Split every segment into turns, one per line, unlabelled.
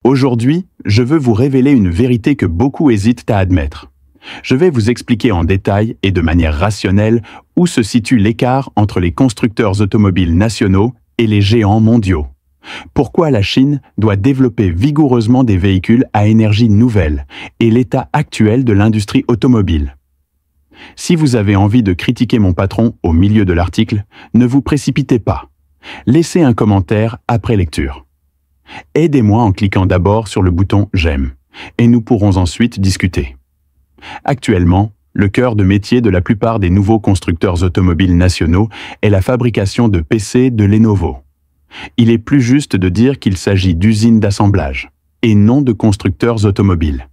Aujourd'hui, je veux vous révéler une vérité que beaucoup hésitent à admettre. Je vais vous expliquer en détail et de manière rationnelle où se situe l'écart entre les constructeurs automobiles nationaux et les géants mondiaux. Pourquoi la Chine doit développer vigoureusement des véhicules à énergie nouvelle et l'état actuel de l'industrie automobile. Si vous avez envie de critiquer mon patron au milieu de l'article, ne vous précipitez pas. Laissez un commentaire après lecture. Aidez-moi en cliquant d'abord sur le bouton « J'aime » et nous pourrons ensuite discuter. Actuellement, le cœur de métier de la plupart des nouveaux constructeurs automobiles nationaux est la fabrication de PC de Lenovo. Il est plus juste de dire qu'il s'agit d'usines d'assemblage, et non de constructeurs automobiles.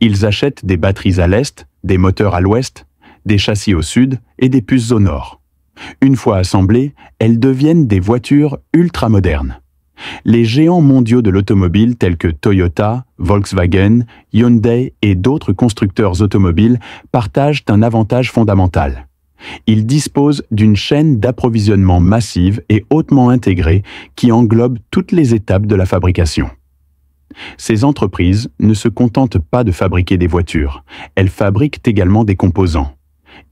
Ils achètent des batteries à l'est, des moteurs à l'ouest, des châssis au sud et des puces au nord. Une fois assemblées, elles deviennent des voitures ultra-modernes. Les géants mondiaux de l'automobile tels que Toyota, Volkswagen, Hyundai et d'autres constructeurs automobiles partagent un avantage fondamental. Ils disposent d'une chaîne d'approvisionnement massive et hautement intégrée qui englobe toutes les étapes de la fabrication. Ces entreprises ne se contentent pas de fabriquer des voitures, elles fabriquent également des composants.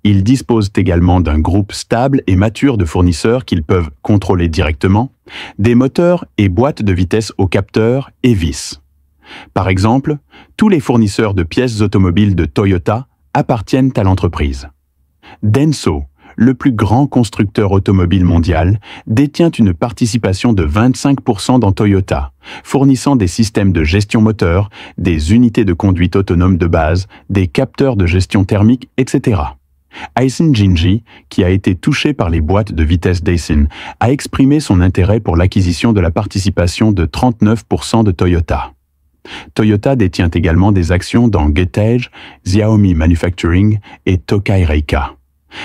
Ils disposent également d'un groupe stable et mature de fournisseurs qu'ils peuvent contrôler directement, des moteurs et boîtes de vitesse aux capteurs et vis. Par exemple, tous les fournisseurs de pièces automobiles de Toyota appartiennent à l'entreprise. Denso, le plus grand constructeur automobile mondial, détient une participation de 25% dans Toyota, fournissant des systèmes de gestion moteur, des unités de conduite autonome de base, des capteurs de gestion thermique, etc. Aisin Jinji, qui a été touché par les boîtes de vitesse Daisen, a exprimé son intérêt pour l'acquisition de la participation de 39% de Toyota. Toyota détient également des actions dans Getage, Xiaomi Manufacturing et Tokai Reika.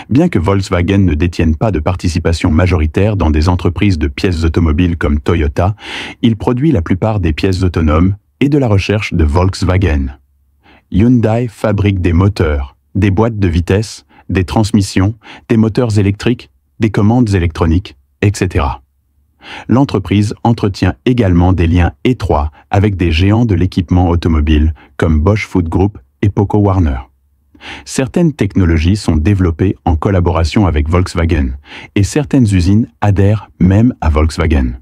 Bien que Volkswagen ne détienne pas de participation majoritaire dans des entreprises de pièces automobiles comme Toyota, il produit la plupart des pièces autonomes et de la recherche de Volkswagen. Hyundai fabrique des moteurs, des boîtes de vitesse, des transmissions, des moteurs électriques, des commandes électroniques, etc. L'entreprise entretient également des liens étroits avec des géants de l'équipement automobile comme Bosch Food Group et Poco Warner. Certaines technologies sont développées en collaboration avec Volkswagen et certaines usines adhèrent même à Volkswagen.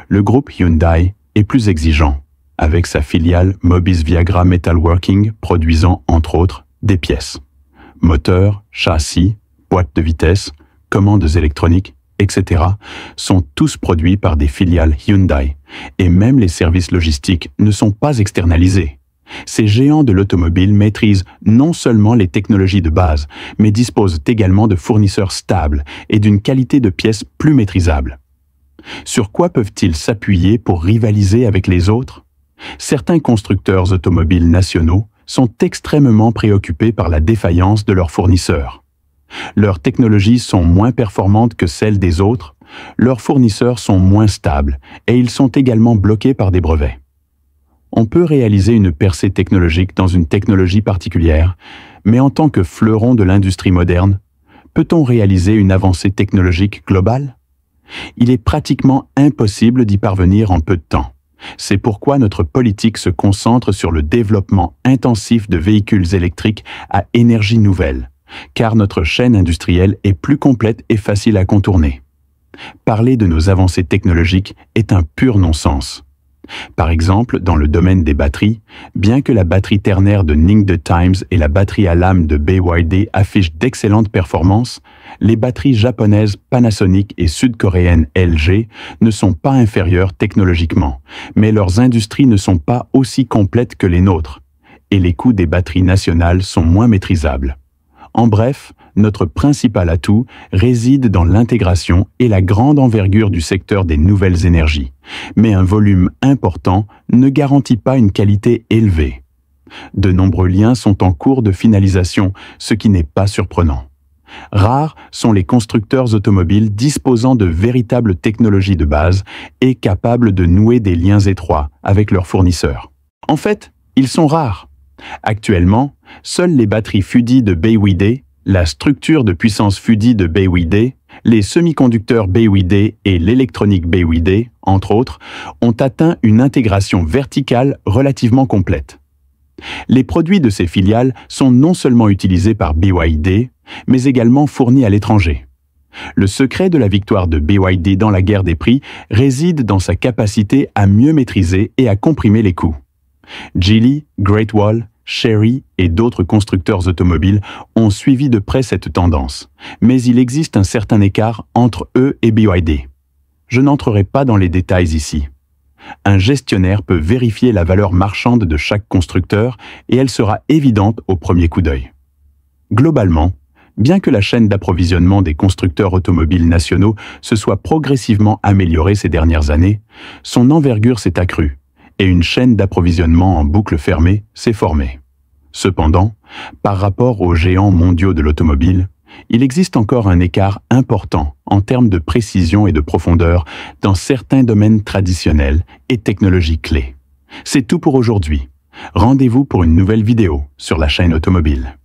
Le groupe Hyundai est plus exigeant, avec sa filiale Mobis Viagra Metalworking produisant entre autres des pièces. Moteurs, châssis, boîtes de vitesse, commandes électroniques, etc. sont tous produits par des filiales Hyundai et même les services logistiques ne sont pas externalisés. Ces géants de l'automobile maîtrisent non seulement les technologies de base, mais disposent également de fournisseurs stables et d'une qualité de pièces plus maîtrisable. Sur quoi peuvent-ils s'appuyer pour rivaliser avec les autres? Certains constructeurs automobiles nationaux sont extrêmement préoccupés par la défaillance de leurs fournisseurs. Leurs technologies sont moins performantes que celles des autres, leurs fournisseurs sont moins stables et ils sont également bloqués par des brevets. On peut réaliser une percée technologique dans une technologie particulière, mais en tant que fleuron de l'industrie moderne, peut-on réaliser une avancée technologique globale? Il est pratiquement impossible d'y parvenir en peu de temps. C'est pourquoi notre politique se concentre sur le développement intensif de véhicules électriques à énergie nouvelle, car notre chaîne industrielle est plus complète et facile à contourner. Parler de nos avancées technologiques est un pur non-sens. Par exemple, dans le domaine des batteries, bien que la batterie ternaire de Ning The Times et la batterie à lame de BYD affichent d'excellentes performances, les batteries japonaises Panasonic et sud-coréennes LG ne sont pas inférieures technologiquement, mais leurs industries ne sont pas aussi complètes que les nôtres, et les coûts des batteries nationales sont moins maîtrisables. En bref, notre principal atout réside dans l'intégration et la grande envergure du secteur des nouvelles énergies, mais un volume important ne garantit pas une qualité élevée. De nombreux liens sont en cours de finalisation, ce qui n'est pas surprenant. Rares sont les constructeurs automobiles disposant de véritables technologies de base et capables de nouer des liens étroits avec leurs fournisseurs. En fait, ils sont rares. Actuellement, seules les batteries FUDI de BYD, la structure de puissance FUDI de BYD, Les semi-conducteurs BYD et l'électronique BYD, entre autres, ont atteint une intégration verticale relativement complète. Les produits de ces filiales sont non seulement utilisés par BYD, mais également fournis à l'étranger. Le secret de la victoire de BYD dans la guerre des prix réside dans sa capacité à mieux maîtriser et à comprimer les coûts. Geely, Great Wall, Chery et d'autres constructeurs automobiles ont suivi de près cette tendance, mais il existe un certain écart entre eux et BYD. Je n'entrerai pas dans les détails ici. Un gestionnaire peut vérifier la valeur marchande de chaque constructeur et elle sera évidente au premier coup d'œil. Globalement, bien que la chaîne d'approvisionnement des constructeurs automobiles nationaux se soit progressivement améliorée ces dernières années, son envergure s'est accrue et une chaîne d'approvisionnement en boucle fermée s'est formée. Cependant, par rapport aux géants mondiaux de l'automobile, il existe encore un écart important en termes de précision et de profondeur dans certains domaines traditionnels et technologies clés. C'est tout pour aujourd'hui. Rendez-vous pour une nouvelle vidéo sur la chaîne automobile.